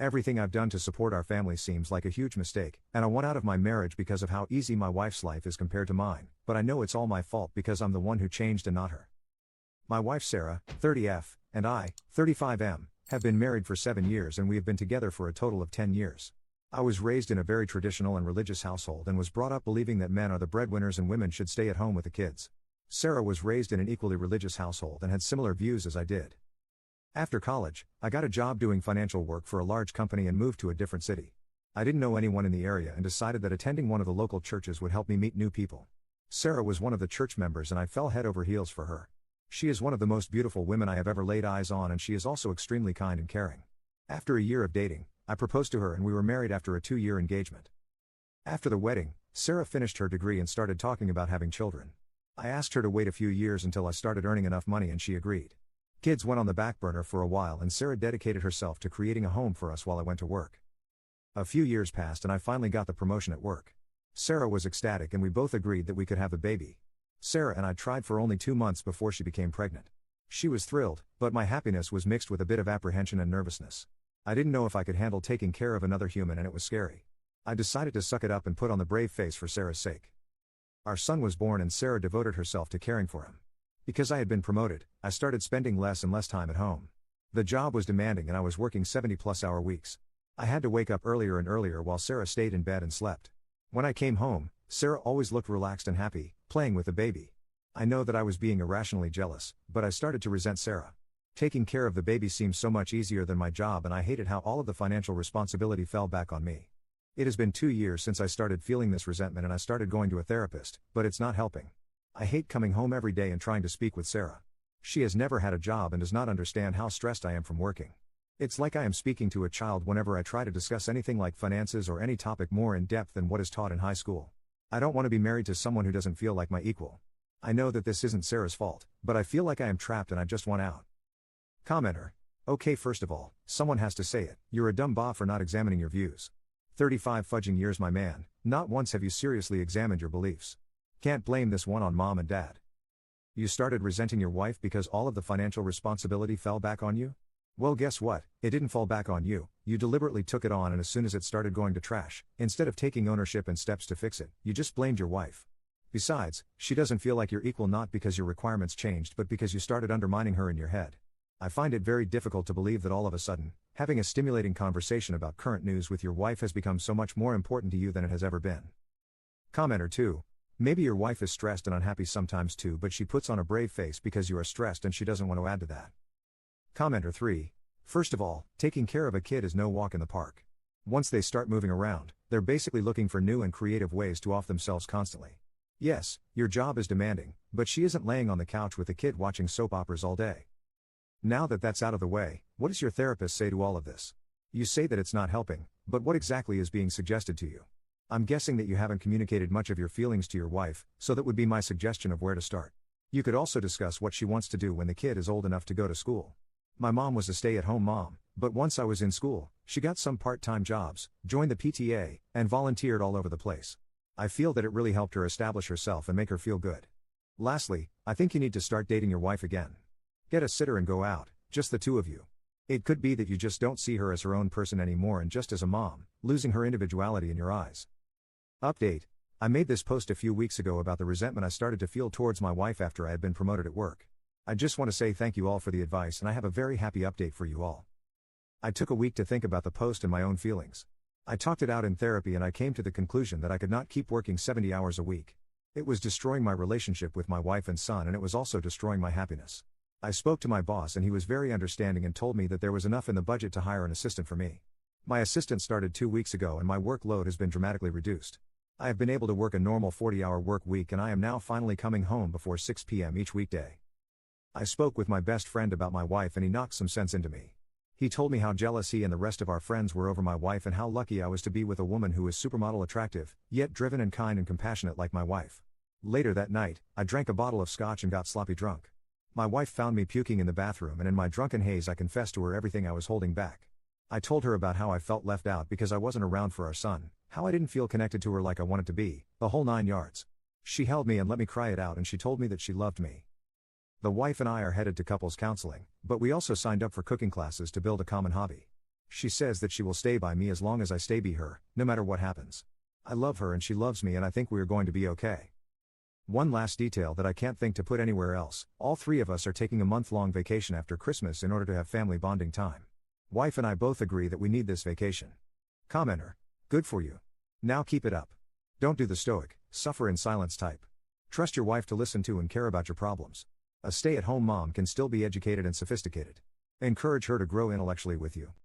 Everything I've done to support our family seems like a huge mistake, and I want out of my marriage because of how easy my wife's life is compared to mine, but I know it's all my fault because I'm the one who changed and not her. My wife Sarah, 30F, and I, 35M, have been married for 7 years and we have been together for a total of 10 years. I was raised in a very traditional and religious household and was brought up believing that men are the breadwinners and women should stay at home with the kids. Sarah was raised in an equally religious household and had similar views as I did. After college, I got a job doing financial work for a large company and moved to a different city. I didn't know anyone in the area and decided that attending one of the local churches would help me meet new people. Sarah was one of the church members and I fell head over heels for her. She is one of the most beautiful women I have ever laid eyes on and she is also extremely kind and caring. After a year of dating, I proposed to her and we were married after a 2-year engagement. After the wedding, Sarah finished her degree and started talking about having children. I asked her to wait a few years until I started earning enough money and she agreed. Kids went on the back burner for a while and Sarah dedicated herself to creating a home for us while I went to work. A few years passed and I finally got the promotion at work. Sarah was ecstatic and we both agreed that we could have the baby. Sarah and I tried for only 2 months before she became pregnant. She was thrilled, but my happiness was mixed with a bit of apprehension and nervousness. I didn't know if I could handle taking care of another human and it was scary. I decided to suck it up and put on the brave face for Sarah's sake. Our son was born and Sarah devoted herself to caring for him. Because I had been promoted, I started spending less and less time at home. The job was demanding and I was working 70-plus-hour weeks. I had to wake up earlier and earlier while Sarah stayed in bed and slept. When I came home, Sarah always looked relaxed and happy, playing with the baby. I know that I was being irrationally jealous, but I started to resent Sarah. Taking care of the baby seemed so much easier than my job and I hated how all of the financial responsibility fell back on me. It has been 2 years since I started feeling this resentment and I started going to a therapist, but it's not helping. I hate coming home every day and trying to speak with Sarah. She has never had a job and does not understand how stressed I am from working. It's like I am speaking to a child whenever I try to discuss anything like finances or any topic more in depth than what is taught in high school. I don't want to be married to someone who doesn't feel like my equal. I know that this isn't Sarah's fault, but I feel like I am trapped and I just want out. Commenter. Okay, first of all, someone has to say it, you're a dumb bot for not examining your views. 35 fudging years my man, not once have you seriously examined your beliefs. Can't blame this one on mom and dad. You started resenting your wife because all of the financial responsibility fell back on you? Well, guess what, it didn't fall back on you, you deliberately took it on and as soon as it started going to trash, instead of taking ownership and steps to fix it, you just blamed your wife. Besides, she doesn't feel like you're equal not because your requirements changed but because you started undermining her in your head. I find it very difficult to believe that all of a sudden, having a stimulating conversation about current news with your wife has become so much more important to you than it has ever been. Commenter 2. Maybe your wife is stressed and unhappy sometimes too but she puts on a brave face because you are stressed and she doesn't want to add to that. Commenter 3. First of all, taking care of a kid is no walk in the park. Once they start moving around, they're basically looking for new and creative ways to off themselves constantly. Yes, your job is demanding, but she isn't laying on the couch with the kid watching soap operas all day. Now that that's out of the way, what does your therapist say to all of this? You say that it's not helping, but what exactly is being suggested to you? I'm guessing that you haven't communicated much of your feelings to your wife, so that would be my suggestion of where to start. You could also discuss what she wants to do when the kid is old enough to go to school. My mom was a stay-at-home mom, but once I was in school, she got some part-time jobs, joined the PTA, and volunteered all over the place. I feel that it really helped her establish herself and make her feel good. Lastly, I think you need to start dating your wife again. Get a sitter and go out, just the two of you. It could be that you just don't see her as her own person anymore and just as a mom, losing her individuality in your eyes. Update. I made this post a few weeks ago about the resentment I started to feel towards my wife after I had been promoted at work. I just want to say thank you all for the advice and I have a very happy update for you all. I took a week to think about the post and my own feelings. I talked it out in therapy and I came to the conclusion that I could not keep working 70 hours a week. It was destroying my relationship with my wife and son and it was also destroying my happiness. I spoke to my boss and he was very understanding and told me that there was enough in the budget to hire an assistant for me. My assistant started 2 weeks ago and my workload has been dramatically reduced. I have been able to work a normal 40-hour work week and I am now finally coming home before 6 p.m. each weekday. I spoke with my best friend about my wife and he knocked some sense into me. He told me how jealous he and the rest of our friends were over my wife and how lucky I was to be with a woman who is supermodel attractive, yet driven and kind and compassionate like my wife. Later that night, I drank a bottle of scotch and got sloppy drunk. My wife found me puking in the bathroom and in my drunken haze I confessed to her everything I was holding back. I told her about how I felt left out because I wasn't around for our son, how I didn't feel connected to her like I wanted to be, the whole 9 yards. She held me and let me cry it out and she told me that she loved me. The wife and I are headed to couples counseling, but we also signed up for cooking classes to build a common hobby. She says that she will stay by me as long as I stay by her, no matter what happens. I love her and she loves me and I think we are going to be okay. One last detail that I can't think to put anywhere else, all three of us are taking a month-long vacation after Christmas in order to have family bonding time. Wife and I both agree that we need this vacation. Commenter. Good for you. Now keep it up. Don't do the stoic, suffer in silence type. Trust your wife to listen to and care about your problems. A stay-at-home mom can still be educated and sophisticated. Encourage her to grow intellectually with you.